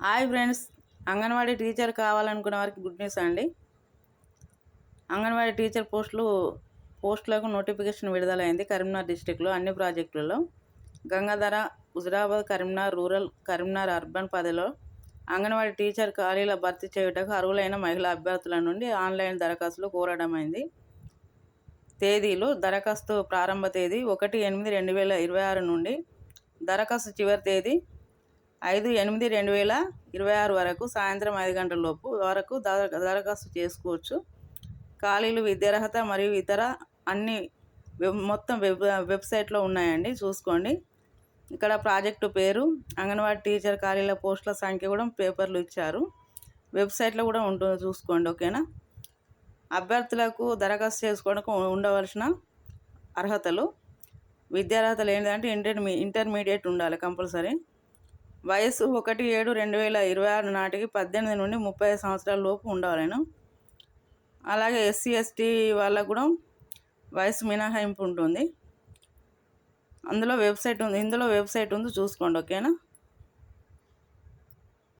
Hi friends, anganwadi teacher కావాలనుకునే వారికి good news అండి. అంగన్వాడీ టీచర్ పోస్టులకు నోటిఫికేషన్ విడుదలైంది. కరీంనగర్ డిస్టిక్లో అన్ని ప్రాజెక్టులలో గంగాధర, హుజురాబాద్, కరీంనగర్ రూరల్, కరీంనగర్ అర్బన్ 10లో అంగన్వాడీ టీచర్ ఖాళీల భర్తీ చేయుటకు అర్హులైన మహిళా అభ్యర్థుల నుండి ఆన్లైన్ దరఖాస్తులు కోరడమైంది. తేదీలు: దరఖాస్తు ప్రారంభ తేదీ 1/8/2026 నుండి దరఖాస్తు చివరి తేదీ 5/8/2026 వరకు సాయంత్రం 5 గంటల వరకు దరఖాస్తు చేసుకోవచ్చు. ఖాళీలు, విద్యార్హత మరియు ఇతర అన్ని మొత్తం వెబ్సైట్లో ఉన్నాయండి, చూసుకోండి. ఇక్కడ ప్రాజెక్టు పేరు, అంగన్వాడీ టీచర్ ఖాళీల పోస్టుల సంఖ్య కూడా పేపర్లు ఇచ్చారు, వెబ్సైట్లో కూడా ఉంటుంది, చూసుకోండి. ఓకేనా. అభ్యర్థులకు దరఖాస్తు చేసుకోవడానికి ఉండవలసిన అర్హతలు: విద్యార్హతలు ఏంటంటే ఇంటర్మీడియట్ ఉండాలి కంపల్సరీ. వయసు 1/7/2026 నాటికి 18 నుండి 35 సంవత్సరాల లోపు ఉండాలను. అలాగే SC ST వాళ్ళకు కూడా వయసు మినహాయింపు ఉంటుంది. ఇందులో వెబ్సైట్ ఉంది, చూసుకోండి. ఓకేనా.